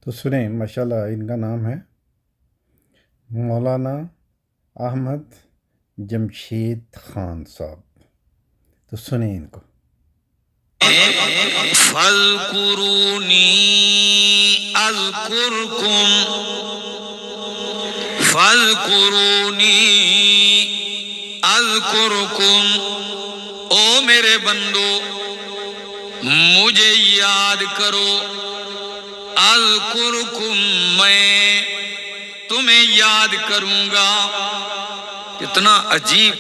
تو سنیں ماشاءاللہ ان کا نام ہے مولانا احمد جمشید خان صاحب. تو سنیں ان کو. فَاذْكُرُونِي أَذْكُرْكُمْ او میرے بندو مجھے یاد کرو. اذکرکم میں تمہیں یاد کروں گا. کتنا عجیب،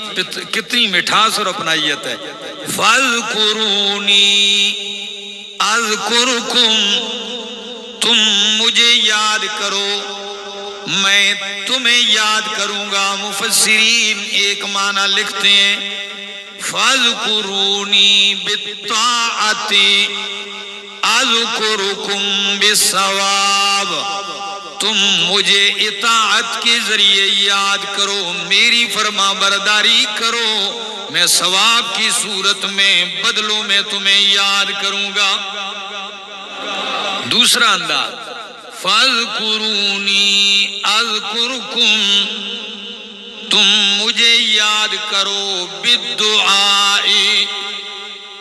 کتنی مٹھاس اور اپنائیت ہے. فَاذْكُرُونِي اذکرکم، تم مجھے یاد کرو میں تمہیں یاد کروں گا. مفسرین ایک معنی لکھتے ہیں فَاذْكُرُونِي بِالطَّاعَةِ اذکرکم بالثواب. تم مجھے اطاعت کے ذریعے یاد کرو، میری فرما برداری کرو، میں ثواب کی صورت میں بدلوں میں تمہیں یاد کروں گا. دوسرا انداز فَاذْكُرُونِي اذکرکم، تم مجھے یاد کرو بالدعاء،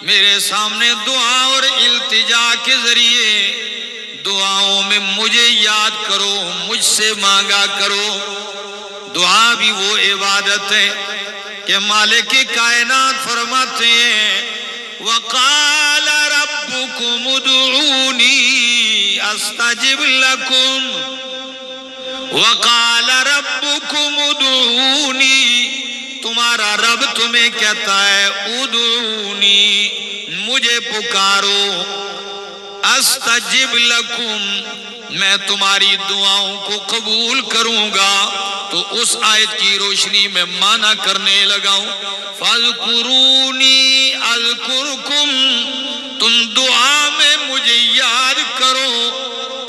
میرے سامنے دعا اور التجا کے ذریعے دعاؤں میں مجھے یاد کرو، مجھ سے مانگا کرو. دعا بھی وہ عبادت ہے کہ مالک کائنات فرماتے ہیں وَقَالَ رَبُّكُمُ ادْعُونِي أَسْتَجِبْ لَكُمْ. وَقَالَ رَبُّكُمُ ادْعُونِي، تمہارا رب تمہیں کہتا ہے ادعونی، مجھے پکارو. استجب لکم، میں تمہاری دعاؤں کو قبول کروں گا. تو اس آیت کی روشنی میں معنی کرنے لگا ہوں فَاذْكُرُونِي اذْكُرْكُمْ، تم دعا میں مجھے یاد کرو.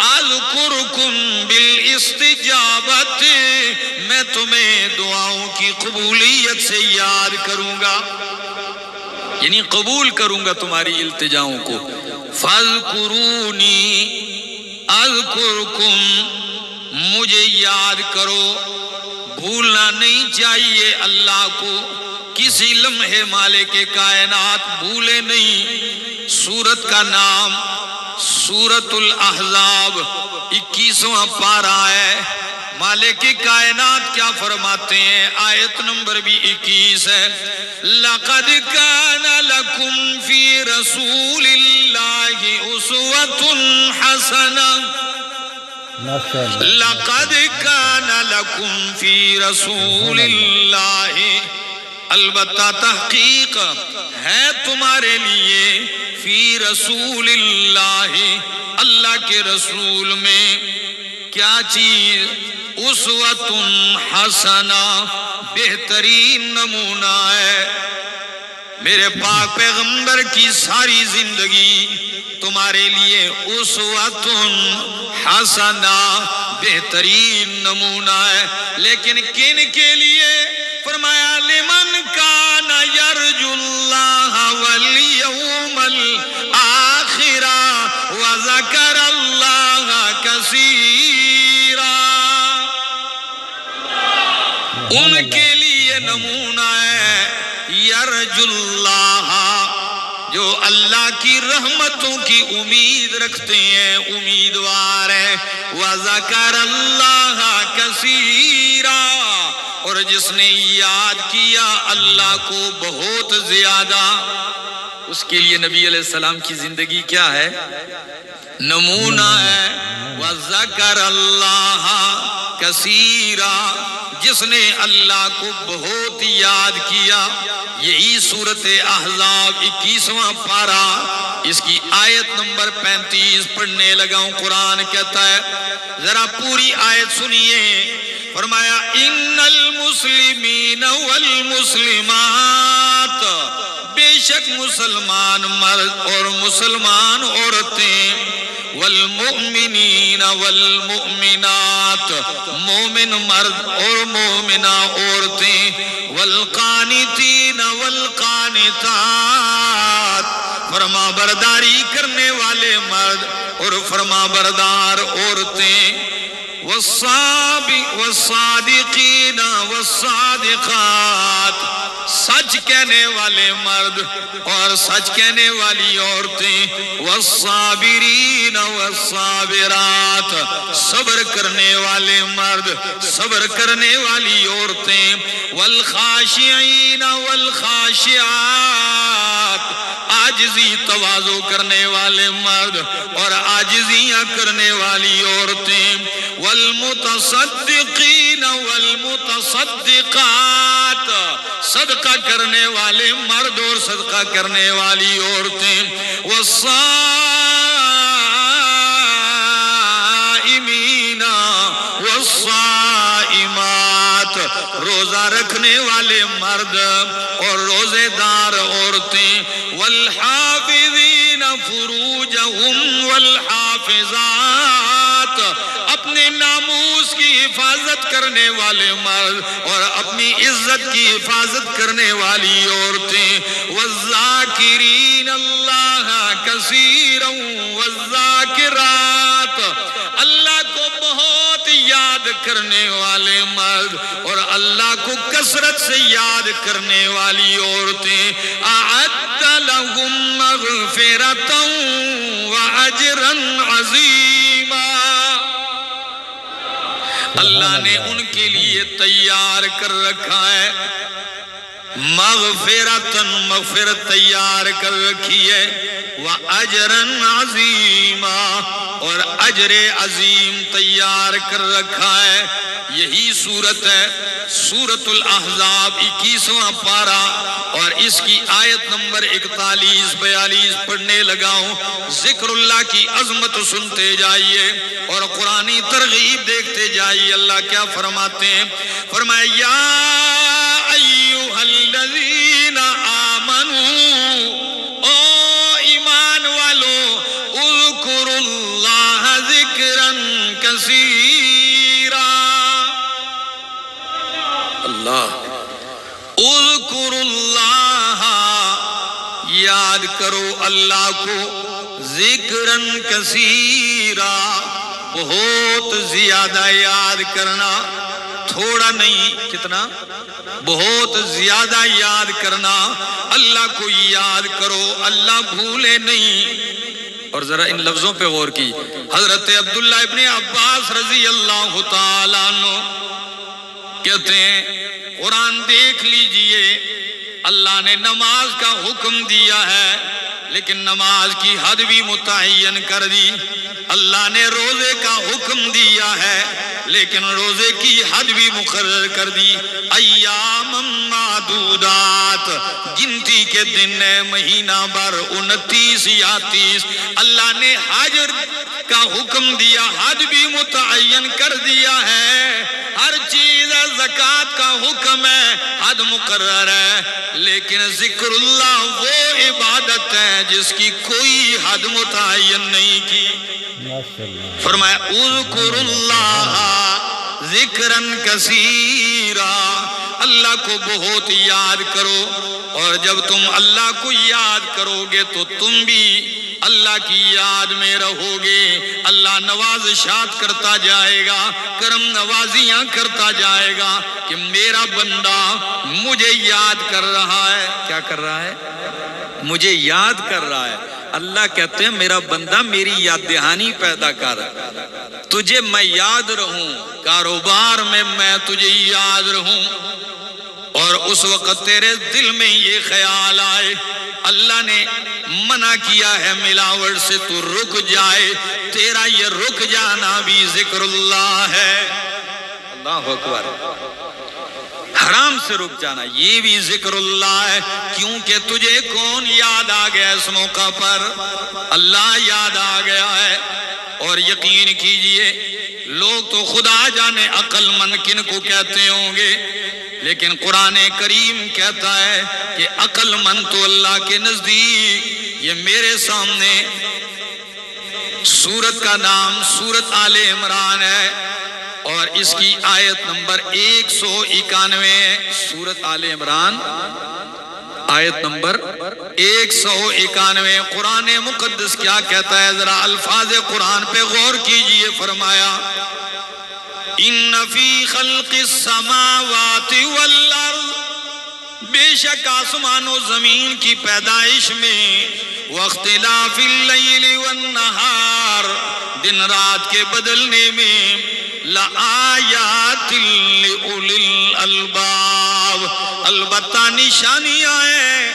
اذکرکم بالاستجابت، میں تمہیں دعاؤں کی قبولیت سے یاد کروں گا، یعنی قبول کروں گا تمہاری التجاؤں کو. فَاذْكُرُونِي اذکرکم، مجھے یاد کرو. بھولنا نہیں چاہیے اللہ کو، کسی لمحے مالک کائنات بھولے نہیں. سورت کا نام سورت الاحزاب 21واں پارہ ہے. مالک کائنات کیا فرماتے ہیں؟ آیت نمبر بھی 21 ہے. لَقَدْ كَانَ لَكُمْ فِي رَسُولِ اللَّهِ أُسْوَةٌ حَسَنَةٌ. لَقَدْ كَانَ لَكُمْ فِي رَسُولِ اللَّهِ، البتہ تحقیق ہے تمہارے لیے فی رسول اللہ، اللہ کے رسول میں کیا چیز؟ اسوۃ حسنہ، بہترین نمونہ ہے. میرے پاک پیغمبر کی ساری زندگی تمہارے لیے اسوۃ حسنہ، بہترین نمونہ ہے. لیکن کن کے لیے؟ فرمایا لمن کان یرجو اللہ والیوم الآخر وذکر اللہ کثیرا. ان کے لیے نمونہ ہے یرجو اللہ، جو اللہ کی رحمتوں کی امید رکھتے ہیں، امیدوار ہیں. وذکر اللہ کثیرا، اور جس نے یاد کیا اللہ کو بہت زیادہ، اس کے لیے نبی علیہ السلام کی زندگی کیا ہے؟ نمونہ ہے. وذکر اللہ کثیرا، جس نے اللہ کو بہت یاد کیا. یہی سورت احزاب 21واں پارہ، اس کی آیت نمبر 35 پڑھنے لگا ہوں. قرآن کہتا ہے، ذرا پوری آیت سنیے. فرمایا ان المسلمین والمسلمات، بے شک مسلمان مرد اور مسلمان عورتیں، والمؤمنین والمؤمنات، مومن مرد اور مومنہ عورتیں، والقانتین والقانتات، فرما برداری کرنے والے مرد اور اور فرما بردار عورتیں، والصادقین والصادقات، سچ کہنے والے مرد اور سچ کہنے والی عورتیں، والصابرین والصابرات، صبر کرنے والے مرد صبر کرنے والی عورتیں، والخاشعین والخاشعات، عاجزی تواضع کرنے والے مرد اور عاجزیاں کرنے والی عورتیں، والمتصدقین والمتصدقات، صدقہ کرنے والے مرد اور صدقہ کرنے والی عورتیں، والصائمین والصائمات، روزہ رکھنے والے مرد اور روزے دار عورتیں، والحافظین فروجہم والحافظات، اپنے ناموس کی حفاظت کرنے والے مرد اور اپنی عزت کی حفاظت کرنے والی عورتیں، والذاکرین اللہ کثیرا والذاکرات، اللہ کو بہت یاد کرنے والے مرد اور اللہ کو کثرت سے یاد کرنے والی عورتیں، اعد لہم مغفرۃ واجرا عظیما، اللہ نے ان کے لیے تیار کر رکھا ہے مغفرتاً، مغفرت تیار کر رکھی ہے، وَأَجْرًا عَظِيمًا، اور اجر عظیم تیار کر رکھا ہے۔ یہی صورت ہے سورۃ الاحزاب 21واں پارہ اور اس کی آیت نمبر 41-42 پڑھنے لگا ہوں۔ ذکر اللہ کی عظمت سنتے جائیے اور قرآنی ترغیب دیکھتے جائیے۔ اللہ کیا فرماتے ہیں؟ فرمایا یا ایھا الذین آمنوا، او ایمان والو، اذکروا اللہ ذکرا کثیرا، اللہ اذکروا اللہ، یاد کرو اللہ کو، ذکرن کثیرا، بہت زیادہ یاد کرنا، تھوڑا نہیں، کتنا؟ بہت زیادہ یاد کرنا، اللہ کو یاد کرو، اللہ بھولے نہیں۔ اور ذرا ان لفظوں پہ غور کی، حضرت عبداللہ ابن عباس رضی اللہ تعالیٰ عنہ کہتے ہیں قرآن دیکھ لیجئے، اللہ نے نماز کا حکم دیا ہے لیکن نماز کی حد بھی متعین کر دی، اللہ نے روزے کا حکم دیا ہے لیکن روزے کی حد بھی مقرر کر دی، ایام معدودات، گنتی کے دن مہینہ بھر 29 یا 30، اللہ نے حج کا حکم دیا، حد بھی متعین کر دیا ہے، ہر چیز زکوٰۃ کا حکم ہے، حد مقرر ہے، لیکن ذکر اللہ وہ عبادت ہے جس کی کوئی حد متعین نہیں کی۔ فرمایا اذکر اللہ ذکرن کثیرا، اللہ کو بہت یاد کرو، اور جب تم اللہ کو یاد کرو گے تو تم بھی اللہ کی یاد میں رہو گے، اللہ نوازشات کرتا جائے گا، کرم نوازیاں کرتا جائے گا کہ میرا بندہ مجھے یاد کر رہا ہے۔ کیا کر رہا ہے؟ مجھے یاد کر رہا ہے۔ اللہ کہتے ہیں میرا بندہ میری یاد دہانی پیدا کر، تجھے میں یاد رہوں، کاروبار میں میں تجھے یاد رہوں، اور اس وقت تیرے دل میں یہ خیال آئے اللہ نے منع کیا ہے ملاوٹ سے، تو رک جائے، تیرا یہ رک جانا بھی ذکر اللہ ہے۔ اللہ اکبر، حرام سے رک جانا یہ بھی ذکر اللہ ہے، کیونکہ تجھے کون یاد آ گیا اس موقع پر؟ اللہ یاد آ گیا ہے۔ اور یقین کیجئے لوگ تو خدا جانے عقل مند کن کو کہتے ہوں گے، لیکن قرآن کریم کہتا ہے کہ عقل مند تو اللہ کے نزدیک، یہ میرے سامنے سورت کا نام سورت آل عمران ہے اور اس کی آیت نمبر 191 ہے، سورت آل عمران آیت نمبر 191 قرآن مقدس کیا کہتا ہے؟ ذرا الفاظ قرآن پہ غور کیجئے۔ فرمایا ان فی خلق السماوات والارض، بے شک آسمان و زمین کی پیدائش میں، واختلاف اللیل والنہار، دن رات کے بدلنے میں، لآیات لأولی الالباب، البتہ نشانیاں ہیں،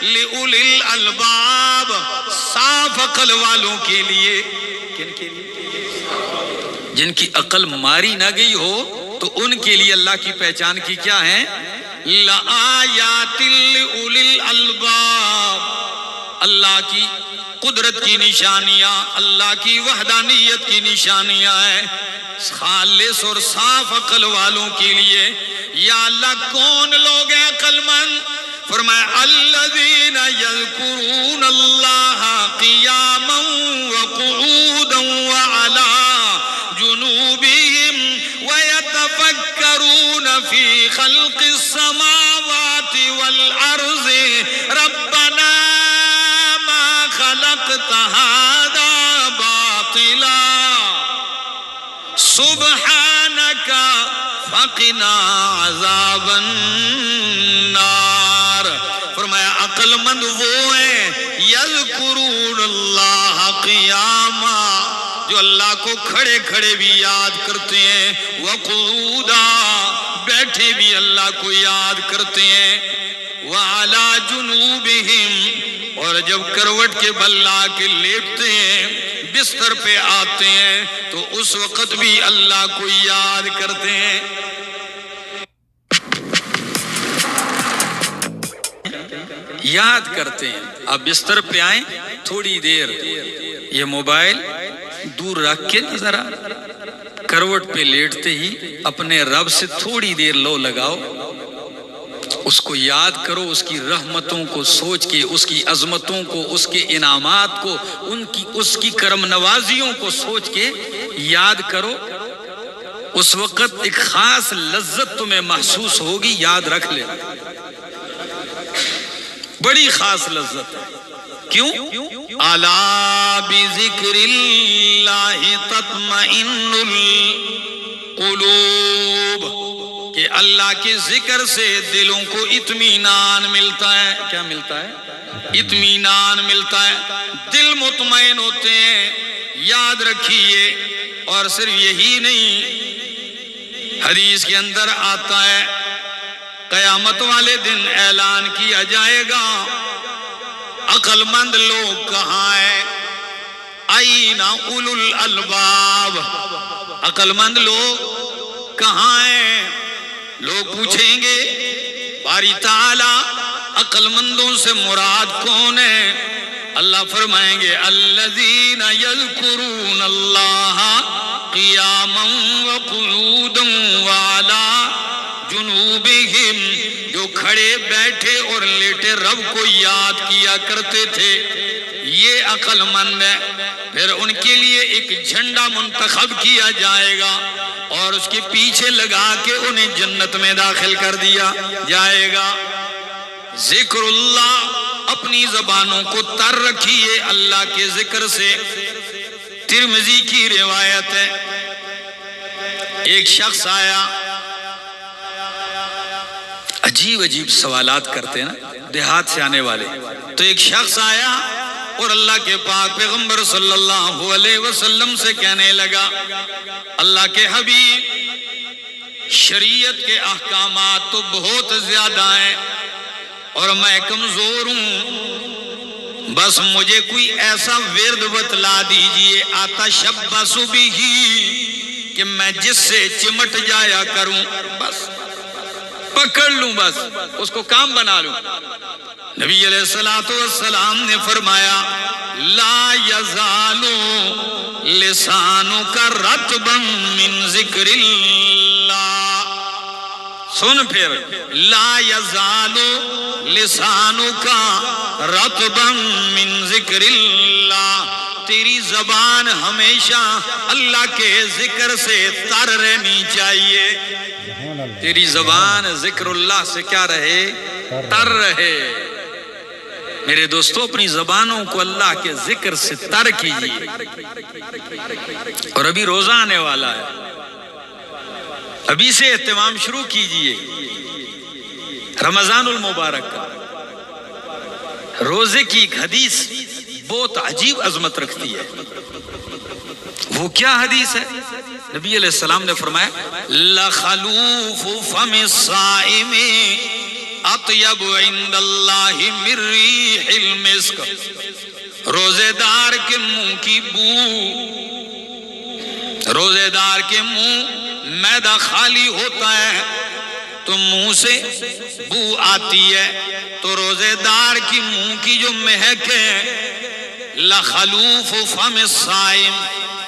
لأولی الالباب، صاف عقل والوں کے لیے۔ کن کے لیے؟ جن کی عقل ماری نہ گئی ہو تو ان کے لیے اللہ کی پہچان کی کیا ہے؟ لآیات لأولی الالباب، اللہ کی قدرت کی نشانیاں، اللہ کی وحدانیت کی نشانیاں ہیں، خالص اور صاف عقل والوں کے لیے۔ یا اللہ کون لوگ ہیں عقل مند؟ فرمایا الذین یذکرون اللہ قیاما وقعودا وعلا جنوبہم ویتفکرون فی خلق السماوات والارض ربنا ما خلقت هذا باطلا سبحانک فقنا عذاب النار۔ فرمایا عقل مند وہ ہیں یذکرون اللہ قیاما، جو اللہ کو کھڑے کھڑے بھی یاد کرتے ہیں، وقعودا، بیٹھے بھی اللہ کو یاد کرتے ہیں، وعلا جنوبہم، اور جب کروٹ کے بل لا کے لیٹتے ہیں، بستر پہ آتے ہیں تو اس وقت بھی اللہ کو یاد کرتے ہیں۔ یاد کرتے ہیں۔ آپ بستر پہ آئیں، تھوڑی دیر یہ موبائل دور رکھ کے ذرا کروٹ پہ لیٹتے ہی اپنے رب سے تھوڑی دیر لو لگاؤ، اس کو یاد کرو، اس کی رحمتوں کو سوچ کے، اس کی عظمتوں کو، اس کے انعامات کو، اس کی کرم نوازیوں کو سوچ کے یاد کرو۔ اس وقت ایک خاص لذت تمہیں محسوس ہوگی، یاد رکھ لے، بڑی خاص لذت ہے۔ کیوں؟ الا بذکر اللہ تطمئن القلوب، کہ اللہ کے ذکر سے دلوں کو اطمینان ملتا ہے۔ کیا ملتا ہے؟ اطمینان ملتا ہے، دل مطمئن ہوتے ہیں۔ یاد رکھیے، اور صرف یہی نہیں، حدیث کے اندر آتا ہے قیامت والے دن اعلان کیا جائے گا عقل مند لوگ کہاں ہیں؟ اینا اولو الالباب، عقل مند لوگ کہاں ہیں؟ لوگ پوچھیں گے باری تعالی عقل مندوں سے مراد کون ہے؟ اللہ فرمائیں گے الذین یذکرون اللہ قیاما وقعودا وعلا جنوبہم، جو کھڑے بیٹھے اور لیٹے رب کو یاد کیا کرتے تھے، یہ عقل مند ہے۔ پھر ان کے لیے ایک جھنڈا منتخب کیا جائے گا اور اس کے پیچھے لگا کے انہیں جنت میں داخل کر دیا جائے گا۔ ذکر اللہ، اپنی زبانوں کو تر رکھیے اللہ کے ذکر سے۔ ترمذی کی روایت ہے، ایک شخص آیا، عجیب عجیب سوالات کرتے ہیں نا دیہات سے آنے والے۔ تو ایک شخص آیا اور اللہ کے پاک پیغمبر صلی اللہ علیہ وسلم سے کہنے لگا اللہ کے حبیب، شریعت کے احکامات تو بہت زیادہ ہیں اور میں کمزور ہوں، بس مجھے کوئی ایسا ورد بتلا دیجئے اتشبث بہ، کہ میں جس سے چمٹ جایا کروں، بس پکڑ لوں، بس اس کو کام بنا لوں۔ نبی علیہ السلام نے فرمایا لا یزال لسانک رطبا من ذکر اللہ، سن پھر، لا یزال لسانک رطبا من ذکر اللہ، تیری زبان ہمیشہ اللہ کے ذکر سے تر رہنی چاہیے۔ تیری زبان ذکر اللہ سے کیا رہے؟ تر رہے۔ میرے دوستو اپنی زبانوں کو اللہ کے ذکر سے تر کیجیے. اور ابھی روزہ آنے والا ہے، ابھی سے اہتمام شروع کیجیے رمضان المبارک کا. روزے کی ایک حدیث بہت عجیب عظمت رکھتی ہے. وہ کیا حدیث ہے؟ نبی علیہ السلام نے فرمایا لَخَلُوفُ فَمِ الصَّائِمِ اطیب عند اللہ من ریح المسک. روزے دار کے منہ کی بو، روزے دار کے منہ معدہ خالی ہوتا ہے تو منہ سے بو آتی ہے، تو روزے دار کی منہ کی جو مہک ہے لخلوف فم الصائم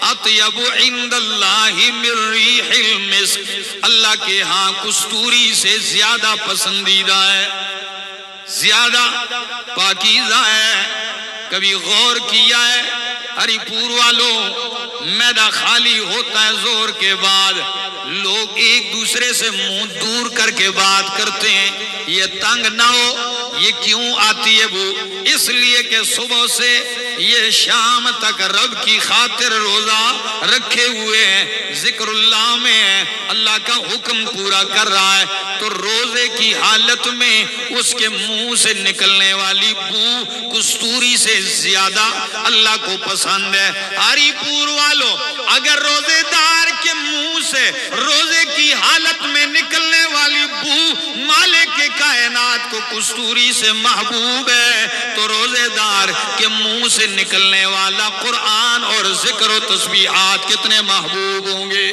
اطیب عند اللہ من ریح المسک، اللہ کے ہاں کستوری سے زیادہ پسندیدہ ہے، زیادہ پاکیزہ ہے. کبھی غور کیا ہے ہری پور والوں، معدہ خالی ہوتا ہے زور کے بعد لوگ ایک دوسرے سے منہ دور کر کے بات کرتے ہیں، یہ تنگ نہ ہو، یہ کیوں آتی ہے وہ؟ اس لیے کہ صبح سے یہ شام تک رب کی خاطر روزہ رکھے ہوئے ہیں، ذکر اللہ میں ہے، اللہ کا حکم پورا کر رہا ہے، تو روزے کی حالت میں اس کے منہ سے نکلنے والی بو کستوری سے زیادہ اللہ کو پسند ہے. ہری پور والوں، اگر روزے دار کے منہ سے روزے کی حالت میں نکلنے والی بو مالک کائنات کو کستوری سے محبوب ہے، تو روزے دار کے منہ سے نکلنے والا قرآن اور ذکر و تسبیحات کتنے محبوب ہوں گے.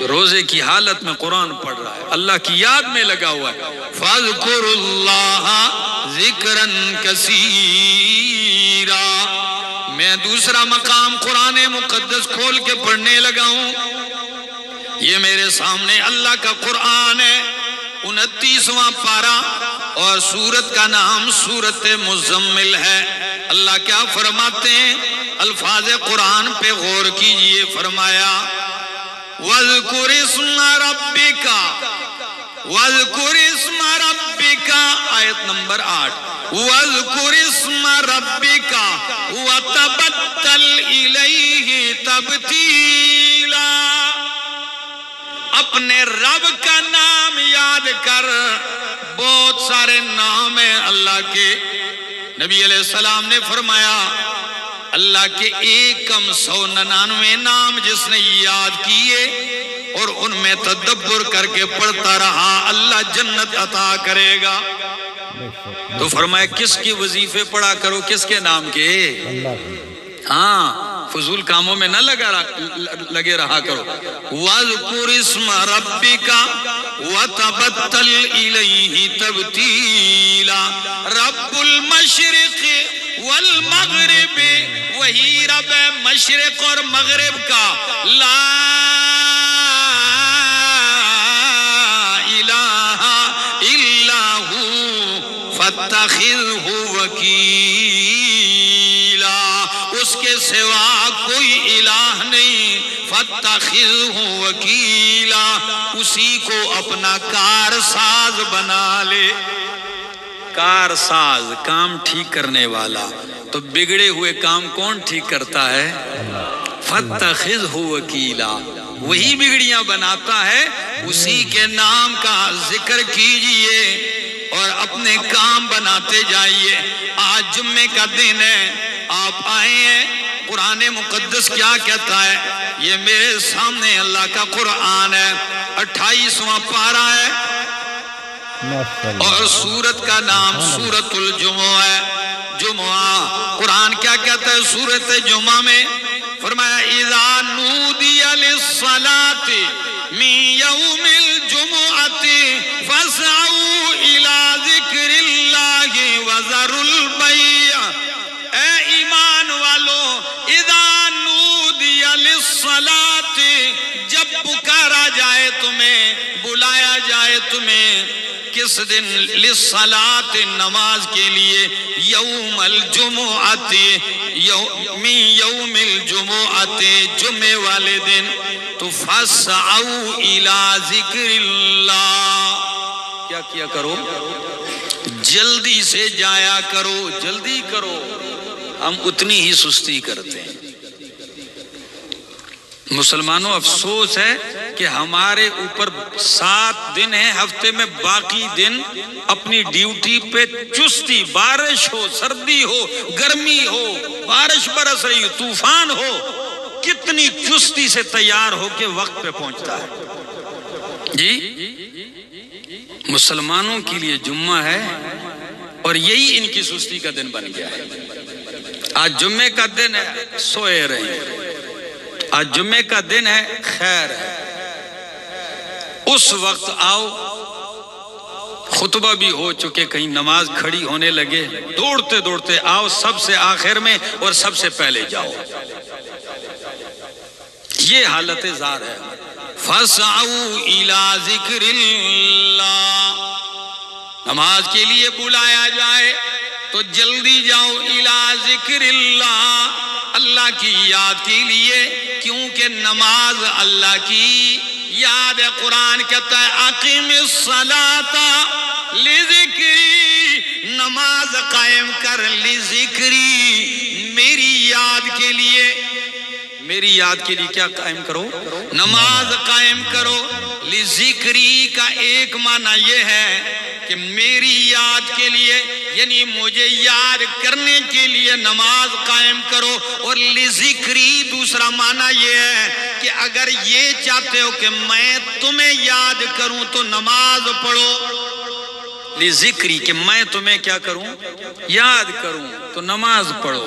روزے کی حالت میں قرآن پڑھ رہا ہے، اللہ کی یاد میں لگا ہوا ہے. فَاذْكُرُوا اللَّهَ ذِكْرًا كَثِيرًا. میں دوسرا مقام قرآن مقدس کھول کے پڑھنے لگا ہوں. یہ میرے سامنے اللہ کا قرآن ہے، 29واں پارہ، اور سورت کا نام سورت مزمل ہے. اللہ کیا فرماتے ہیں؟ الفاظ قرآن پہ غور کیجئے. فرمایا وَاذْكُرِ اسْمَ رَبِّكَ وَاذْكُرِ اسْمَ رَبِّكَ، آیت نمبر 8. وَاذْكُرِ اسْمَ رَبِّكَ وَتَبَتَّلْ إِلَيْهِ تَبْتِيلًا. اپنے رب کا نام یاد کر. بہت سارے نام ہیں اللہ کے. نبی علیہ السلام نے فرمایا اللہ کے 199 نام جس نے یاد کیے اور ان میں تدبر کر کے پڑھتا رہا اللہ جنت عطا کرے گا. تو فرمایا کس کی وظیفے پڑھا کرو؟ کس کے نام کے؟ ہاں، فضول کاموں میں نہ لگے رہا کرو. وَاذْكُرِ اسْمَ رَبِّكَ وَتَبَتَّلْ إِلَيْهِ تَبْتِيلًا. رب المشرق والمغرب، وہی رب مشرق اور مغرب کا. لا الہ الا ہو فاتخذہ وکیلا. اس کے سوا کوئی الہ نہیں. فاتخذہ وکیلا، اسی کو اپنا کارساز بنا لے. کارساز، کام ٹھیک کرنے والا. تو بگڑے ہوئے کام کون ٹھیک کرتا ہے؟ فاتخذہ وکیلا. وہی بگڑیاں بناتا ہے. اسی کے نام کا ذکر کیجئے اور اپنے کام بناتے جائیے. آج جمعے کا دن ہے، آپ آئے ہیں. قرآن مقدس کیا کہتا ہے؟ یہ میرے سامنے اللہ کا قرآن ہے، 28واں پارہ ہے اور سورت کا نام سورت الجمعہ ہے. جمعہ، قرآن کیا کہتا ہے سورت جمعہ میں؟ فرمایا اذا نودی للصلاۃ من یوم الجمعۃ فاسعوا الی ذکر اللہ وذروا البیع. اے ایمان والو، اذا نودی للصلاۃ، جب پکارا جائے تمہیں، بلایا جائے تمہیں. کس دن؟ للصلاۃ، نماز کے لیے. یوم الجمعۃ، من یوم الجمعۃ، جمعے والے دن. تو فاسعوا الی ذکر اللہ، کیا کیا کرو؟ جلدی سے جایا کرو، جلدی کرو. ہم اتنی ہی سستی کرتے ہیں. مسلمانوں افسوس ہے کہ ہمارے اوپر 7 دن ہیں ہفتے میں، باقی دن اپنی ڈیوٹی پہ چستی، بارش ہو، سردی ہو، گرمی ہو، بارش برس رہی ہو، طوفان ہو، کتنی چستی سے تیار ہو کے وقت پہ پہنچتا ہے. جی مسلمانوں کے لیے جمعہ ہے اور یہی ان کی سستی کا دن بن گیا ہے. آج جمعے کا دن ہے، سوئے رہے. آج جمعے کا دن ہے، خیر ہے. اس وقت آؤ، خطبہ بھی ہو چکے، کہیں نماز کھڑی ہونے لگے، دوڑتے دوڑتے آؤ، سب سے آخر میں اور سب سے پہلے جاؤ. یہ حالت زار ہے. فَاسْعَوْا إِلَىٰ ذِكْرِ اللَّهِ، نماز کے لیے بلایا جائے تو جلدی جاؤ. إِلَىٰ ذِكْرِ اللَّهِ، اللہ کی یاد کے لیے، کیونکہ نماز اللہ کی یاد ہے. قرآن کہتا ہے اقیم الصلاۃ لذکری، نماز قائم کر، لذکری، میری یاد کے لیے. میری یاد کے لیے کیا قائم کرو؟ نماز قائم کرو. لذکری کا ایک معنی یہ ہے کہ میری یاد کے لیے، یعنی مجھے یاد کرنے کے لیے نماز قائم کرو. اور لذکری دوسرا معنی یہ ہے کہ اگر یہ چاہتے ہو کہ میں تمہیں یاد کروں تو نماز پڑھو. لذکری کہ میں تمہیں کیا کروں؟ یاد کروں تو نماز پڑھو.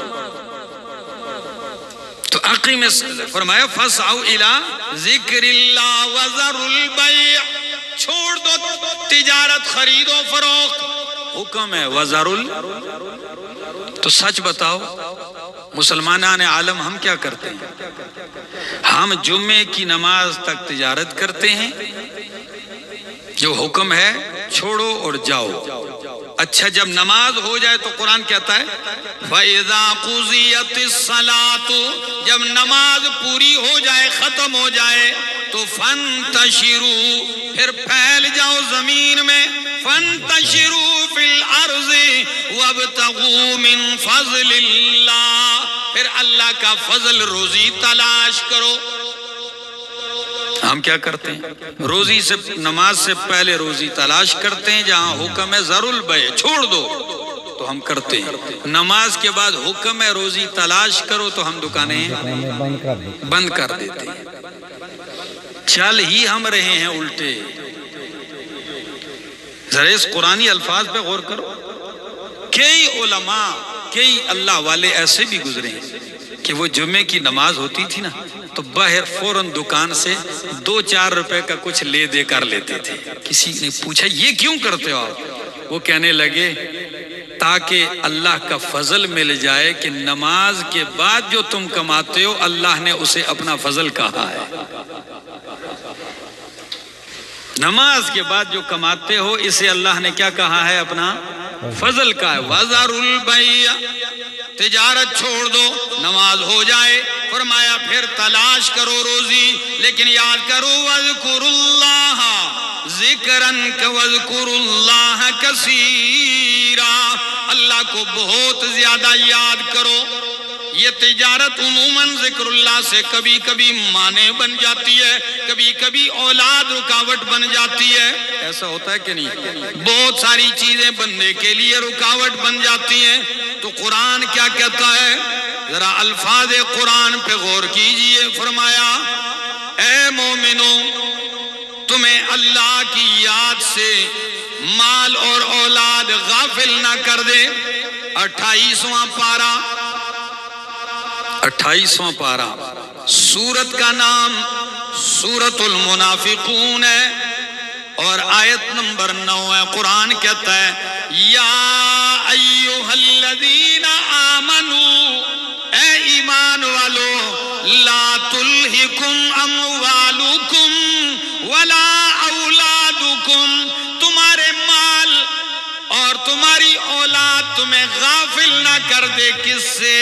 تو اقیم، فرمایا فَاسْعَوْا إِلَىٰ ذِكْرِ اللَّهِ وَذَرُوا الْبَيْعَ، چھوڑ دو تجارت، خرید و فروخت. حکم ہے وَذَرُوا. تو سچ بتاؤ مسلمانان عالم ہم کیا کرتے ہیں؟ ہم جمعے کی نماز تک تجارت کرتے ہیں. جو حکم ہے چھوڑو اور جاؤ. اچھا جب نماز ہو جائے تو قرآن کہتا ہے فَإِذَا قُضِيَتِ الصَّلَاةُ، جب نماز پوری ہو جائے، ختم ہو جائے تو فَانْتَشِرُوا، پھر پھیل جاؤ زمین میں. فَانْتَشِرُوا فِي الْأَرْضِ وَابْتَغُوا مِنْ فَضْلِ اللَّهِ، پھر اللہ کا فضل، روزی تلاش کرو. ہم کیا کرتے ہیں؟ روزی سے، نماز سے پہلے روزی تلاش کرتے ہیں. جہاں حکم ہے ذروا البیع، چھوڑ دو، تو ہم کرتے ہیں. نماز کے بعد حکم ہے روزی تلاش کرو تو ہم دکانیں بند کر دیتے ہیں. چل ہی ہم رہے ہیں الٹے. ذرا اس قرآنی الفاظ پہ غور کرو. کئی علماء، کئی اللہ والے ایسے بھی گزرے ہیں کہ وہ جمعے کی نماز ہوتی تھی نا تو باہر فوراً دکان سے 2-4 روپے کا کچھ لے دے کر لیتے تھے. کسی نے پوچھا یہ کیوں کرتے ہو آپ؟ وہ کہنے لگے تاکہ اللہ کا فضل مل جائے کہ نماز کے بعد جو تم کماتے ہو اللہ نے اسے اپنا فضل کہا ہے. نماز کے بعد جو کماتے ہو اسے اللہ نے کیا کہا ہے؟ اپنا فضل کا ہے. وَذَرُوا الْبَيْعَ، تجارت چھوڑ دو، نماز ہو جائے. فرمایا پھر تلاش کرو روزی، لیکن یاد کرو وَاذْكُرُوا اللَّهَ ذِكْرًا وَاذْكُرُوا اللَّهَ كَثِيرًا، اللہ کو بہت زیادہ یاد کرو. یہ تجارت عموماً ذکر اللہ سے کبھی کبھی مانے بن جاتی ہے، کبھی کبھی اولاد رکاوٹ بن جاتی ہے. ایسا ہوتا ہے کہ نہیں؟ بہت ساری چیزیں بننے کے لیے رکاوٹ بن جاتی ہیں. تو قرآن کیا کہتا ہے؟ ذرا الفاظ قرآن پہ غور کیجئے. فرمایا اے مومنوں، تمہیں اللہ کی یاد سے مال اور اولاد غافل نہ کر دے. 28واں پارہ، سورت کا نام سورت المنافقون ہے اور آیت نمبر 9 ہے. قرآن کہتا ہے یا ایھا الذین آمنو، اے ایمان والو، لا تلہکم اموالکم ولا اولادکم، تمہارے مال اور تمہاری اولاد تمہیں غافل نہ کر دے. کس سے؟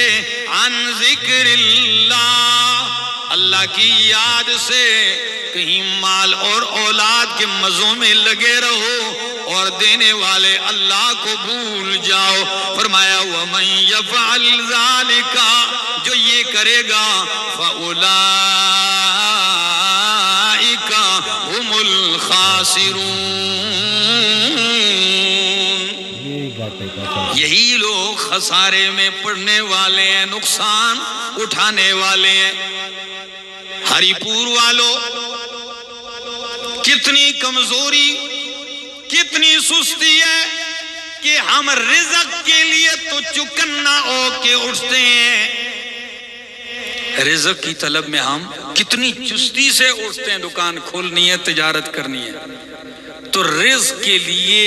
عن ذکر اللہ، اللہ کی یاد سے. کہیں مال اور اولاد کے مزوں میں لگے رہو اور دینے والے اللہ کو بھول جاؤ. فرمایا وَمَن يَفْعَلْ ذَلِكَ جو یہ کرے گا فَأُولَئِكَ هُمُ الْخَاسِرُونَ یہی لوگ خسارے میں پڑنے والے ہیں, نقصان اٹھانے والے ہیں. ہری پور والوں کتنی کمزوری کتنی سستی ہے کہ ہم رزق کے لیے تو چکنا ہو کے اٹھتے ہیں. رزق کی طلب میں ہم کتنی چستی سے اٹھتے ہیں. دکان کھولنی ہے, تجارت کرنی ہے, تو رزق کے لیے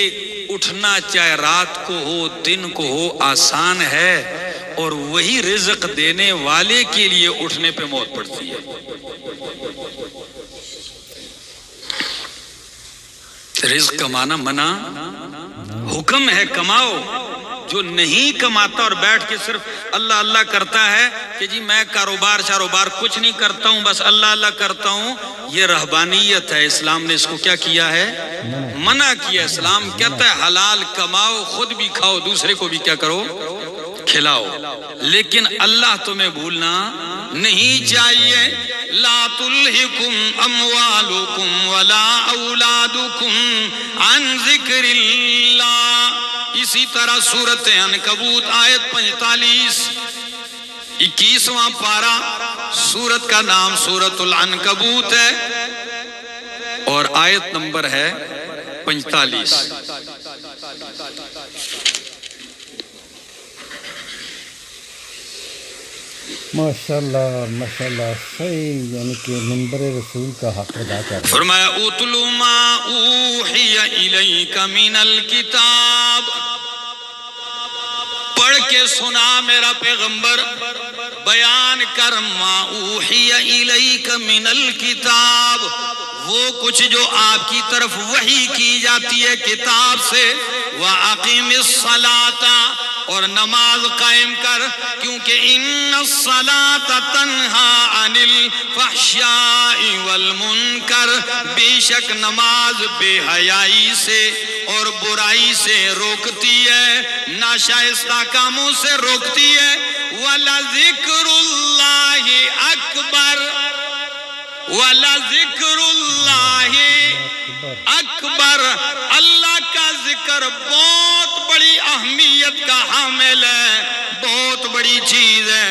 اٹھنا چاہے رات کو ہو دن کو ہو آسان ہے, اور وہی رزق دینے والے کے لیے اٹھنے پہ موت پڑتی ہے. رزق کمانا منع, حکم ہے کماؤ. جو نہیں کماتا اور بیٹھ کے صرف اللہ اللہ کرتا ہے کہ جی میں کاروبار شاروبار کچھ نہیں کرتا ہوں, بس اللہ اللہ کرتا ہوں, یہ رہبانیت ہے. اسلام نے اس کو کیا کیا ہے؟ منع کیا. اسلام کہتا ہے حلال کماؤ, خود بھی کھاؤ, دوسرے کو بھی کیا کرو؟ کھلاؤ. لیکن اللہ تمہیں بھولنا نہیں چاہیے. لا تلہکم اموالکم ولا اولادکم عن ذکر اللہ. اسی طرح سورۃ عنکبوت آیت 45 21واں پارہ, سورت کا نام سورۃ العنکبوت ہے اور آیت نمبر ہے 45. ماشاءاللہ ماشاءاللہ صحیح, یعنی کہ منبر رسول کا حق ادا کر رہے ہیں. فرمایا اتل ما اوحی الیک من الکتاب, پڑھ کے سنا میرا پیغمبر, بیان کر ما اوحی الیک من الکتاب, وہ کچھ جو آپ کی طرف وحی کی جاتی ہے کتاب سے. وَأَقِمِ الصَّلَاةَ اور نماز قائم کر, کیونکہ ان الصلاۃ تنہا عن الفحشاء والمنکر, بے شک نماز بے حیائی سے اور برائی سے روکتی ہے, ناشائستہ کاموں سے روکتی ہے. وَلَذِكْرُ اللَّهِ أَكْبَرُ وَلَذِكْرُ اللَّهِ اکبر. اللہ کا ذکر بہت بڑی اہمیت کا حامل ہے, بہت بڑی چیز ہے.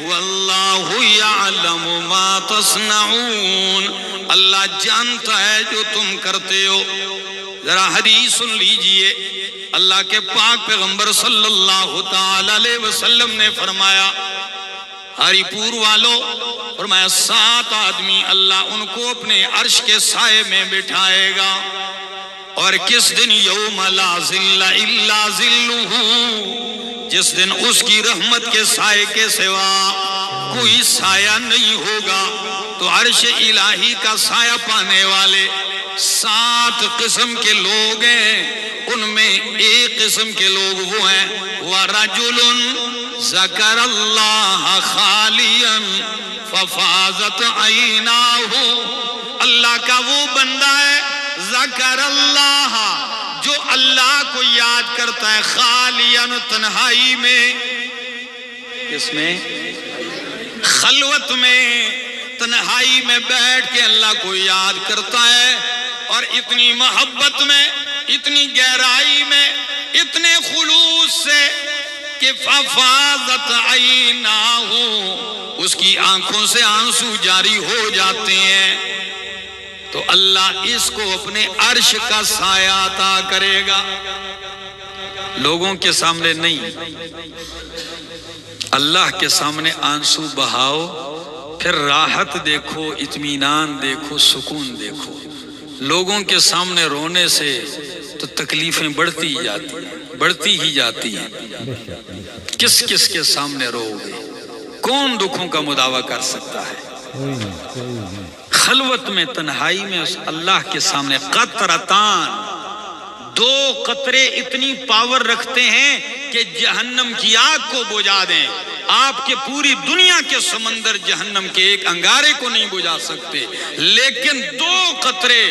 واللہ یعلم ما تصنعون, اللہ جانتا ہے جو تم کرتے ہو. ذرا حدیث سن لیجئے. اللہ کے پاک پیغمبر صلی اللہ تعالی علیہ وسلم نے فرمایا, ہری پور والوں, فرمایا 7 آدمی اللہ ان کو اپنے عرش کے سائے میں بٹھائے گا. اور کس دن؟ یوم لا ظل الا ظلہ, جس دن اس کی رحمت کے سائے کے سوا کوئی سایہ نہیں ہوگا. تو عرش الہی کا سایہ پانے والے 7 قسم کے لوگ ہیں. ان میں ایک قسم کے لوگ وہ ہیں وَرَجُلٌ ذَكَرَ اللَّهَ خَالِيًا فَفَاضَتْ عَيْنَاهُ, اللہ کا وہ بندہ ہے ذکر اللہ جو اللہ کو یاد کرتا ہے, خالیاً تنہائی میں, اس میں خلوت میں تنہائی میں بیٹھ کے اللہ کو یاد کرتا ہے, اور اتنی محبت میں, اتنی گہرائی میں, اتنے خلوص سے کہ فَفَاضَتْ عَيْنَاهُ, اس کی آنکھوں سے آنسو جاری ہو جاتے ہیں. تو اللہ اس کو اپنے عرش کا سایہ عطا کرے گا. لوگوں کے سامنے نہیں, اللہ کے سامنے آنسو بہاؤ, پھر راحت دیکھو, اطمینان دیکھو, سکون دیکھو. لوگوں کے سامنے رونے سے تو تکلیفیں بڑھتی ہی جاتی ہیں. کس کس کے سامنے رو گے؟ کون دکھوں کا مداوع کر سکتا ہے؟ خلوت میں تنہائی میں اس اللہ کے سامنے قطرتان, 2 قطرے اتنی پاور رکھتے ہیں کہ جہنم کی آگ کو بجھا دیں. آپ کے پوری دنیا کے سمندر جہنم کے ایک انگارے کو نہیں بجھا سکتے, لیکن 2 قطرے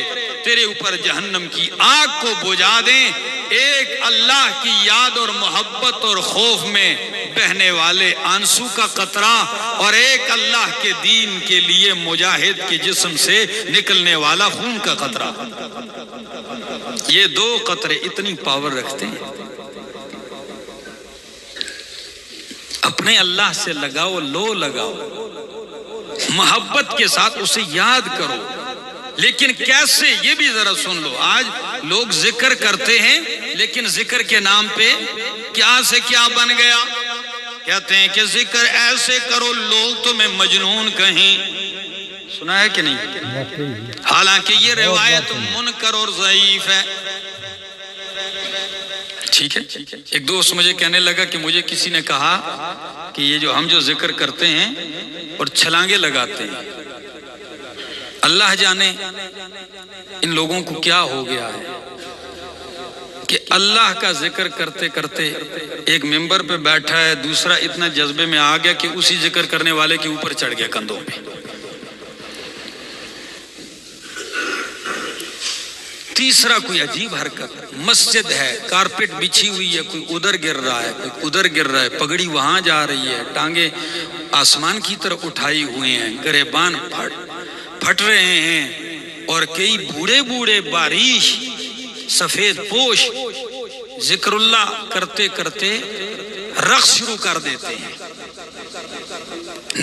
تیرے اوپر جہنم کی آگ کو بجھا دیں۔ ایک اللہ کی یاد اور محبت اور خوف میں بہنے والے آنسو کا قطرہ، اور ایک اللہ کے دین کے لیے مجاہد کے جسم سے نکلنے والا خون کا قطرہ۔ یہ دو قطرے اتنی پاور رکھتے ہیں۔ اپنے اللہ سے لگاؤ، لو لگاؤ، محبت کے ساتھ اسے یاد کرو۔ لیکن کیسے، یہ بھی ذرا سن لو۔ آج لوگ ذکر کرتے ہیں لیکن ذکر کے نام پہ کیا سے کیا بن گیا۔ کہتے ہیں کہ ذکر ایسے کرو لوگ تمہیں مجنون کہیں۔ سنا ہے کہ نہیں؟ حالانکہ یہ روایت منکر اور ضعیف ہے۔ ٹھیک ہے، ایک دوست مجھے کہنے لگا کہ مجھے کسی نے کہا کہ یہ جو ہم جو ذکر کرتے ہیں اور چھلانگے لگاتے ہیں، اللہ جانے ان لوگوں کو کیا ہو گیا ہے کہ اللہ کا ذکر کرتے کرتے ایک ممبر پہ بیٹھا ہے، دوسرا اتنا جذبے میں آ گیا کہ اسی ذکر کرنے والے کے اوپر چڑھ گیا کندھوں پہ۔ تیسرا کوئی عجیب حرکت، مسجد ہے، کارپٹ بچھی ہوئی ہے، کوئی ادھر گر رہا ہے، کوئی ادھر گر رہا ہے، پگڑی وہاں جا رہی ہے، ٹانگیں آسمان کی طرف اٹھائی ہوئے ہیں، گریبان پھٹ رہے ہیں، اور کئی بوڑھے بوڑھے باریش سفید پوش ذکر اللہ کرتے کرتے رقص شروع کر دیتے ہیں۔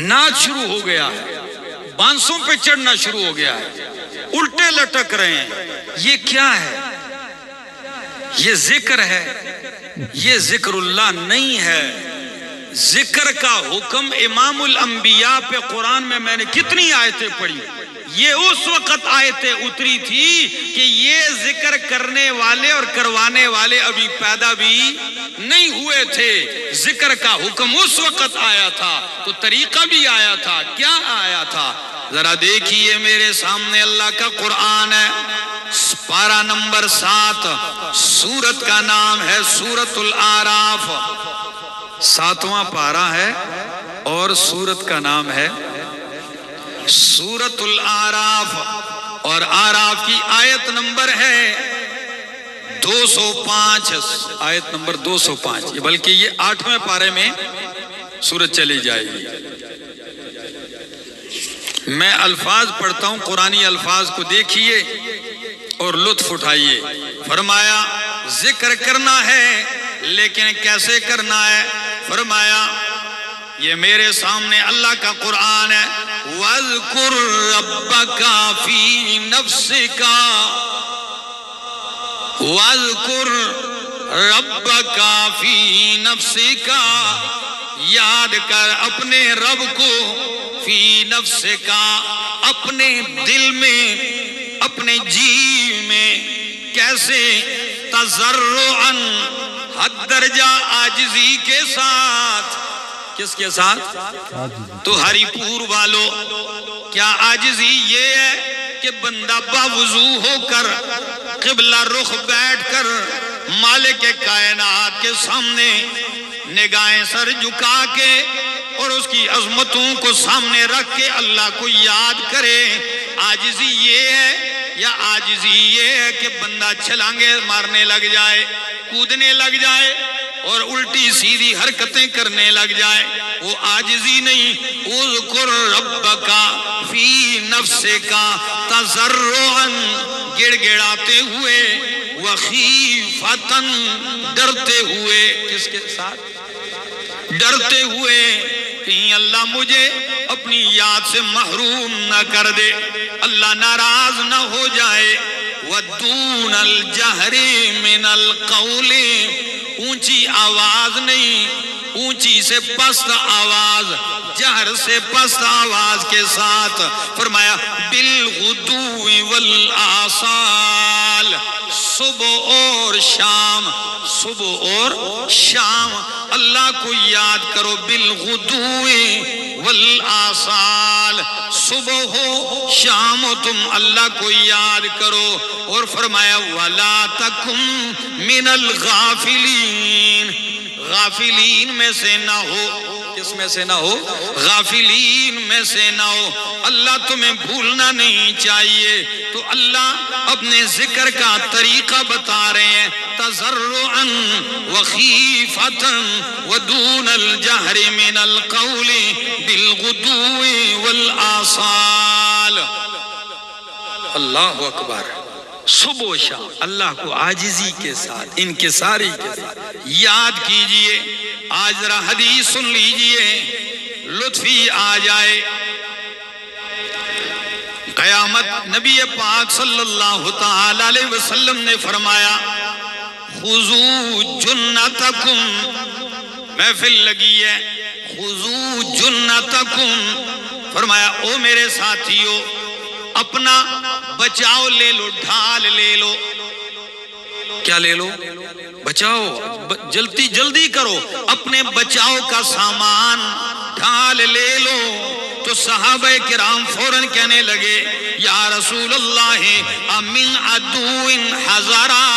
ناچ شروع ہو گیا ہے، بانسوں پہ چڑھنا شروع ہو گیا ہے، الٹے لٹک رہے ہیں۔ یہ کیا ہے؟ یہ ذکر ہے، یہ ذکر اللہ نہیں ہے۔ ذکر کا حکم امام الانبیاء پہ قرآن میں نے کتنی آیتیں پڑھی۔ یہ اس وقت آیتیں اتری تھی کہ یہ ذکر کرنے والے اور کروانے والے ابھی پیدا بھی نہیں ہوئے تھے۔ ذکر کا حکم اس وقت آیا تھا تو طریقہ بھی آیا تھا۔ کیا آیا تھا؟ ذرا دیکھیے، میرے سامنے اللہ کا قرآن ہے، پارہ نمبر 7، سورت کا نام ہے سورۃ الاعراف، 7واں پارہ ہے اور سورت کا نام ہے سورۃ الاعراف، اور اعراف کی آیت نمبر ہے 205، آیت نمبر 205، بلکہ یہ 8ویں پارے میں سورت چلی جائے گی۔ میں الفاظ پڑھتا ہوں، قرآنی الفاظ کو دیکھیے اور لطف اٹھائیے۔ فرمایا ذکر کرنا ہے، لیکن کیسے کرنا ہے؟ فرمایا یہ میرے سامنے اللہ کا قرآن ہے، وَاذْكُرْ رَبَّكَ فِي نَفْسِكَ، وَاذْكُرْ رَبَّكَ فِي نَفْسِكَ، یاد کر اپنے رب کو، فی نفسک، اپنے دل میں، اپنے جی میں۔ کیسے؟ تضرعاً، حد درجہ عاجزی کے ساتھ۔ کس کے ساتھ؟ تو ہری پور والو، کیا عاجزی یہ ہے کہ بندہ باوضو ہو کر قبلہ رخ بیٹھ کر مالک کائنات کے سامنے نگاہیں سر جھکا کے اور اس کی عظمتوں کو سامنے رکھ کے اللہ کو یاد کرے؟ عاجزی یہ ہے؟ یا عاجزی یہ ہے کہ بندہ چھلانگے مارنے لگ جائے، کودنے لگ جائے اور الٹی سیدھی حرکتیں کرنے لگ جائے؟ وہ عاجزی نہیں۔ اذکر ربک فی نفسک تضرعاً، گڑ گڑاتے ہوئے، وخیفتاً، ڈرتے ہوئے۔ کس کے ساتھ؟ ڈرتے ہوئے، کہیں اللہ مجھے اپنی یاد سے محروم نہ کر دے، اللہ ناراض نہ ہو جائے۔ وَدُونَ الْجَهْرِ مِنَ الْقَوْلِ، اونچی آواز نہیں، اونچی سے پست آواز، جہر سے پست آواز کے ساتھ۔ فرمایا بِالْغُدُوِّ وَالْآصَالِ، صبح اور شام، صبح اور شام اللہ کو یاد کرو۔ بالغدو والآصال، صبح ہو شام ہو تم اللہ کو یاد کرو۔ اور فرمایا وَلَا تَكُن مِّنَ الْغَافِلِينَ، غافلین میں سے نہ ہو۔ کس میں سے نہ ہو؟ غافلین میں سے نہ ہو۔ اللہ تمہیں بھولنا نہیں چاہیے۔ تو اللہ اپنے ذکر کا طریقہ بتا رہے ہیں، تضرعا وخیفتا ودون الجہر من القول بالغدو والآصال۔ اللہ اکبر، صبح و شام اللہ کو عاجزی کے ساتھ، انکساری کے ساتھ یاد کیجئے۔ آج ذرا حدیث سن لیجئے، لطفی آ جائے۔ قیامت نبی پاک صلی اللہ تعالی علیہ وسلم نے فرمایا، خذو جنتکم، محفل لگی ہے، خذو جنتکم، فرمایا او میرے ساتھیو اپنا بچاؤ لے لو، ڈھال لے لو۔ کیا لے لو؟ بچاؤ، جلدی جلدی کرو، اپنے بچاؤ کا سامان ڈھال لے لو۔ تو صحابہ کرام فوراً کہنے لگے، یا رسول اللہ امن عدو حذرا،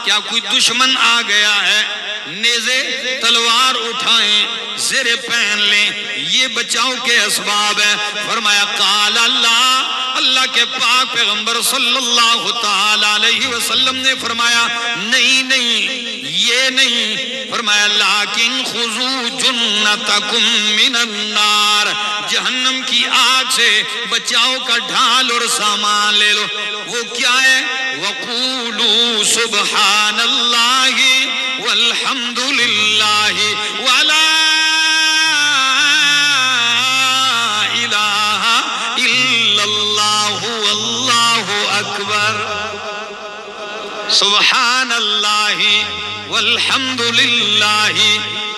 کیا کوئی دشمن آ گیا ہے؟ نیزے تلوار اٹھائیں، زر پہن لیں، یہ بچاؤ کے اسباب ہے۔ فرمایا قال اللہ، اللہ کے پاک پیغمبر صلی اللہ تعالی علیہ وسلم نے فرمایا نہیں نہیں، یہ نہیں، فرمایا لیکن خذو جنتکم من النار، جہنم کی آگ سے بچاؤ کا ڈھال اور سامان لے لو۔ وہ کیا ہے؟ وَقُولُوا سُبْحَانَ اللَّهِ وَالْحَمْدُ لِلَّهِ وَلَا إِلَٰهَ إِلَّا اللَّهُ وَاللَّهُ أَكْبَرُ۔ سبحان اللہ والحمد للہ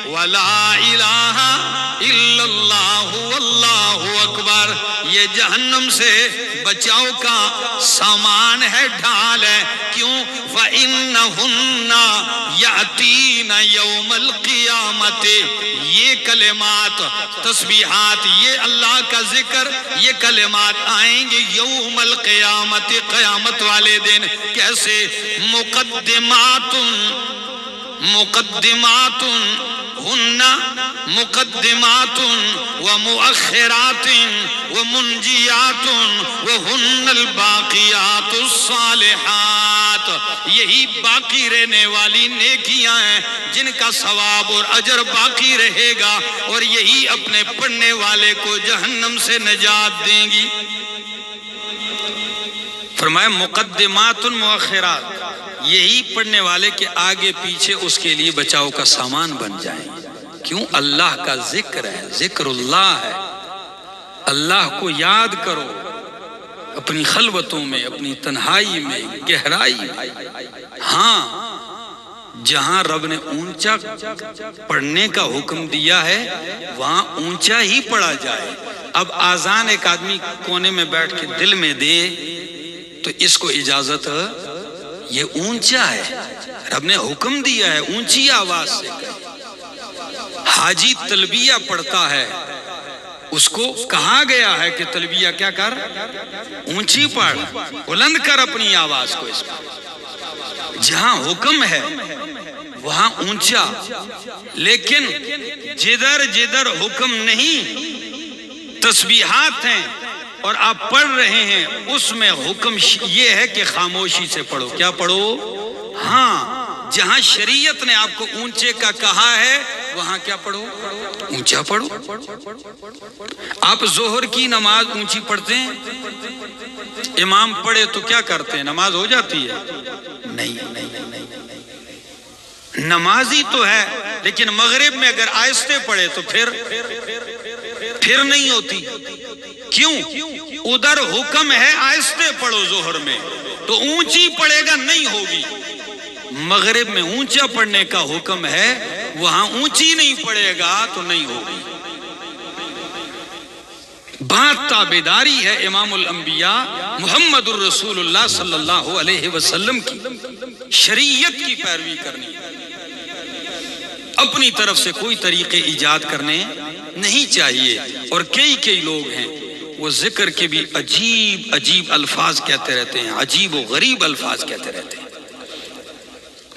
ولا الہ الا اللہ واللہ اکبر، یہ جہنم سے بچاؤ کا سامان ہے، ڈھال ہے۔ کیوں؟ فَإِنَّهُنَّ يَأْتِينَ يَوْمَ الْقِيَامَةِ، یہ کلمات، تسبیحات، یہ اللہ کا ذکر، یہ کلمات آئیں گے یوم القیامت، قیامت والے دن۔ کیسے؟ مقدمات ہن مقدمات ومؤخرات ومنجیات وہن الباقیات الصالحات، یہی باقی رہنے والی نیکیاں ہیں جن کا ثواب اور اجر باقی رہے گا، اور یہی اپنے پڑھنے والے کو جہنم سے نجات دیں گی۔ فرمایا مقدمات مؤخرات، یہی پڑھنے والے کے آگے پیچھے اس کے لیے بچاؤ کا سامان بن جائیں۔ کیوں؟ اللہ کا ذکر ہے، ذکر اللہ ہے، اللہ کو یاد کرو اپنی خلوتوں میں، اپنی تنہائی میں، گہرائی میں۔ ہاں، جہاں رب نے اونچا پڑھنے کا حکم دیا ہے وہاں اونچا ہی پڑھا جائے۔ اب آذان ایک آدمی کونے میں بیٹھ کے دل میں دے تو اس کو اجازت، یہ اونچا ہے، رب نے حکم دیا ہے اونچی آواز سے۔ حاجی تلبیہ پڑھتا ہے، اس کو کہا گیا ہے کہ تلبیہ کیا کر؟ اونچی پڑھ، بلند کر اپنی آواز کو۔ اس پر جہاں حکم ہے وہاں اونچا، لیکن جدھر جدھر حکم نہیں، تسبیحات ہیں اور آپ پڑھ رہے ہیں، اس میں حکم یہ ہے کہ خاموشی سے پڑھو۔ کیا پڑھو؟ ہاں، جہاں شریعت نے آپ کو اونچے کا کہا ہے وہاں کیا پڑھو؟ اونچا پڑھو۔ آپ ظہر کی نماز اونچی پڑھتے ہیں، امام پڑھے تو کیا کرتے ہیں؟ نماز ہو جاتی ہے؟ نہیں، نمازی تو ہے، لیکن مغرب میں اگر آہستہ پڑھے تو پھر نہیں ہوتی۔ کیوں؟ ادھر حکم ہے آہستہ پڑھو ظہر میں، تو اونچی پڑھے گا نہیں ہوگی۔ مغرب میں اونچا پڑھنے کا حکم ہے، وہاں اونچی نہیں پڑھے گا تو نہیں ہوگی۔ بات تابعداری ہے امام الانبیاء محمد الرسول اللہ صلی اللہ علیہ وسلم کی، شریعت کی پیروی کرنی، اپنی طرف سے کوئی طریقے ایجاد کرنے نہیں چاہیے۔ اور کئی لوگ ہیں وہ ذکر کے بھی عجیب عجیب الفاظ کہتے رہتے ہیں، عجیب و غریب الفاظ کہتے رہتے ہیں،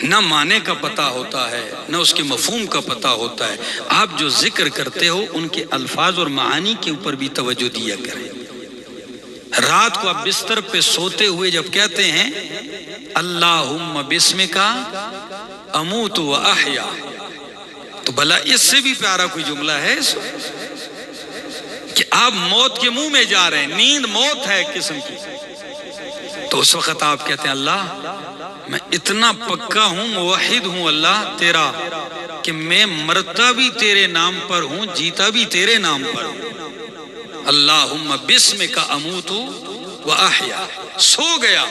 نہ معنی کا پتہ ہوتا ہے نہ اس کے مفہوم کا پتہ ہوتا ہے۔ آپ جو ذکر کرتے ہو ان کے الفاظ اور معانی کے اوپر بھی توجہ دیا کریں۔ رات کو آپ بستر پہ سوتے ہوئے جب کہتے ہیں اللہم بسمکا اموت و احیا، تو بھلا اس سے بھی پیارا کوئی جملہ ہے اس کہ آپ موت کے منہ میں جا رہے ہیں، نیند موت ہے ایک قسم کی، تو اس وقت آپ کہتے ہیں اللہ میں اتنا پکا ہوں، موحد ہوں اللہ تیرا، کہ میں مرتا بھی تیرے نام پر ہوں، جیتا بھی تیرے نام پر ہوں۔ اللہم بسمک اموت و احیا، سو گیا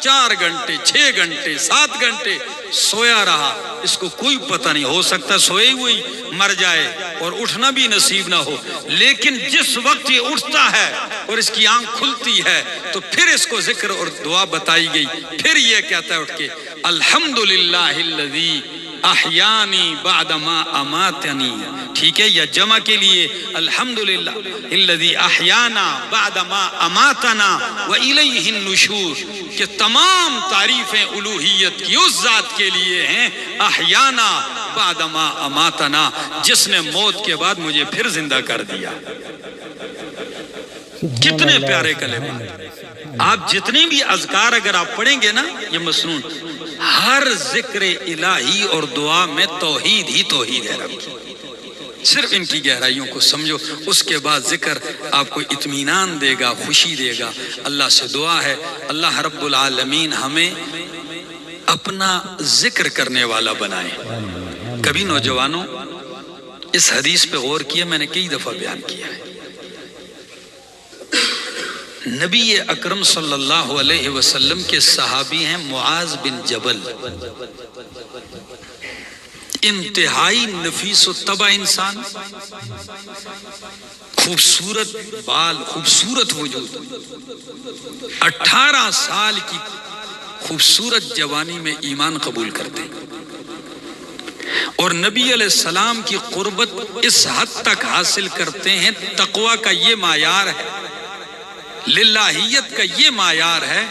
4 گھنٹے 6 گھنٹے 7 گھنٹے سویا رہا، اس کو کوئی پتہ نہیں، ہو سکتا سوئے ہوئی مر جائے اور اٹھنا بھی نصیب نہ ہو، لیکن جس وقت یہ اٹھتا ہے اور اس کی آنکھ کھلتی ہے تو پھر اس کو ذکر اور دعا بتائی گئی، پھر یہ کہتا ہے اٹھ کے الحمدللہ الذی احیانی بعد ما اماتنی، ٹھیک ہے، یا جمع کے لیے الحمدللہ الذی احیانا بعد ما اماتنا والیہ النشور، کہ تمام تعریفیں الوہیت کی اس ذات کے لیے ہیں، احیانا بعد ما اماتنا، جس نے موت کے بعد مجھے پھر زندہ کر دیا۔ کتنے پیارے کلمات، آپ جتنے بھی اذکار اگر آپ پڑھیں گے نا یہ مسنون، ہر ذکر الہی اور دعا میں توحید ہی توحید ہے رب کی، صرف ان کی گہرائیوں کو سمجھو، اس کے بعد ذکر آپ کو اطمینان دے گا، خوشی دے گا۔ اللہ سے دعا ہے اللہ رب العالمین ہمیں اپنا ذکر کرنے والا بنائے۔ کبھی نوجوانوں اس حدیث پہ غور کیا، میں نے کئی دفعہ بیان کیا ہے، نبی اکرم صلی اللہ علیہ وسلم کے صحابی ہیں معاذ بن جبل، انتہائی نفیس و طبع انسان، خوبصورت بال، خوبصورت وجود، 18 سال کی خوبصورت جوانی میں ایمان قبول کرتے اور نبی علیہ السلام کی قربت اس حد تک حاصل کرتے ہیں، تقوی کا یہ معیار ہے، للہیت کا یہ معیار ہے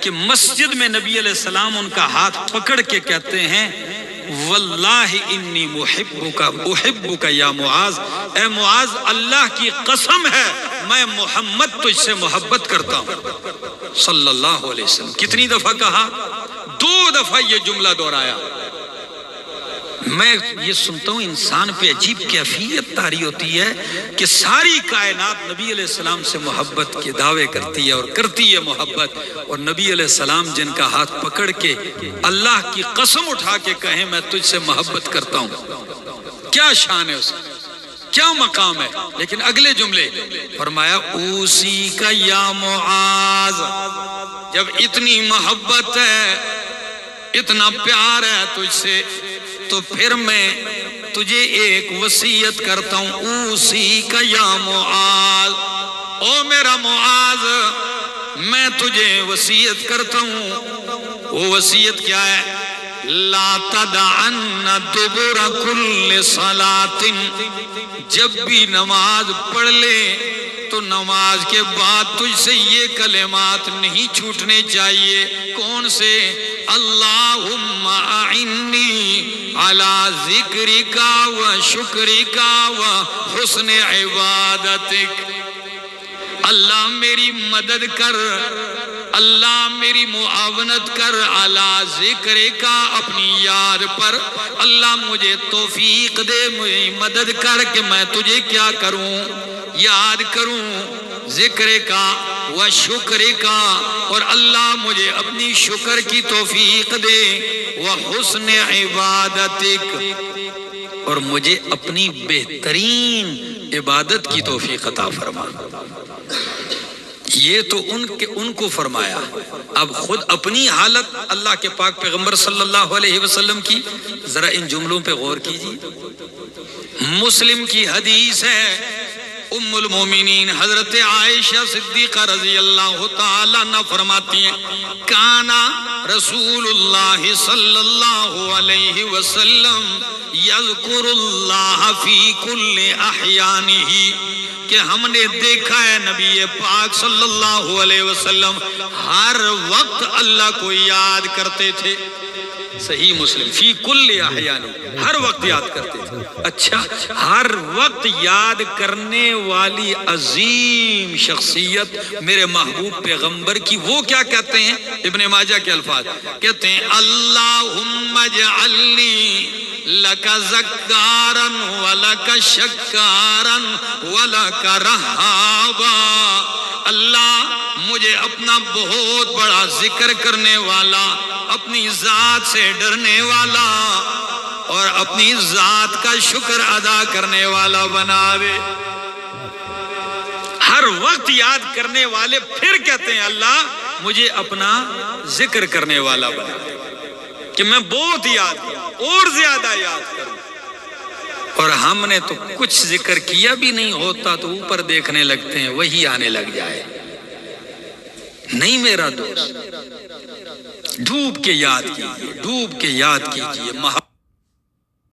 کہ مسجد میں نبی علیہ السلام ان کا ہاتھ پکڑ کے کہتے ہیں واللہ انی احبک یا معاذ، اے معاذ اللہ کی قسم ہے میں محمد تجھ سے محبت کرتا ہوں صلی اللہ علیہ وسلم۔ کتنی دفعہ کہا؟ 2 دفعہ یہ جملہ دہرایا۔ میں یہ سنتا ہوں انسان پہ عجیب کیفیت طاری ہوتی ہے کہ ساری کائنات نبی علیہ السلام سے محبت کے دعوے کرتی ہے اور کرتی ہے محبت، اور نبی علیہ السلام جن کا ہاتھ پکڑ کے اللہ کی قسم اٹھا کے کہیں میں تجھ سے محبت کرتا ہوں، کیا شان ہے اس کی، کیا مقام ہے۔ لیکن اگلے جملے فرمایا اوسی کا یا معاذ، جب اتنی محبت ہے اتنا پیار ہے تجھ سے تو پھر میں تجھے ایک وصیت کرتا ہوں، اوسی کا یا معاذ، او میرا معاذ میں تجھے وصیت کرتا ہوں۔ وہ وصیت کیا ہے؟ لا تدعن دبر کل صلاۃ، جب بھی نماز پڑھ لے تو نماز کے بعد تجھ سے یہ کلمات نہیں چھوٹنے چاہیے۔ کون سے؟ اللہم اعنی علی ذکرک و شکرک و حسن عبادتک، اللہ میری مدد کر، اللہ میری معاونت کر، علی ذکر کا اپنی یاد پر، اللہ مجھے توفیق دے، مجھے مدد کر کہ میں تجھے کیا کروں؟ یاد کروں، ذکر کا و شکر کا، اور اللہ مجھے اپنی شکر کی توفیق دے، و حسن عبادتک، اور مجھے اپنی بہترین عبادت کی توفیق عطا فرما۔ یہ تو ان کو فرمایا، اب خود اپنی حالت اللہ کے پاک پیغمبر صلی اللہ علیہ وسلم کی ذرا ان جملوں پہ غور کیجیے۔ مسلم کی حدیث ہے، ام المومنین حضرت عائشہ صدیقہ رضی اللہ تعالیٰ عنہ فرماتی ہیں کانا رسول اللہ صلی اللہ علیہ وسلم یذکر اللہ فی کل احیانہ، کہ ہم نے دیکھا ہے نبی پاک صلی اللہ علیہ وسلم ہر وقت اللہ کو یاد کرتے تھے۔ صحیح مسلم فی کل احیان، ہر وقت یاد کرتے تھے۔ اچھا، ہر وقت یاد کرنے والی عظیم شخصیت میرے محبوب پیغمبر کی، وہ کیا کہتے ہیں؟ ابن ماجہ کے الفاظ کہتے ہیں اللہم اجعلنی لک ذکارا ولک شکارا ولک رہابا، اللہ مجھے اپنا بہت بڑا ذکر کرنے والا، اپنی ذات سے ڈرنے والا اور اپنی ذات کا شکر ادا کرنے والا بنا دے۔ ہر وقت یاد کرنے والے پھر کہتے ہیں اللہ مجھے اپنا ذکر کرنے والا بنا دے کہ میں بہت یاد کروں اور زیادہ یاد کروں۔ اور ہم نے تو کچھ ذکر کیا بھی نہیں ہوتا تو اوپر دیکھنے لگتے ہیں وہی آنے لگ جائے۔ نہیں میرا دوست، ڈوب کے یاد کیجئے، ڈوب کے یاد کیجئے۔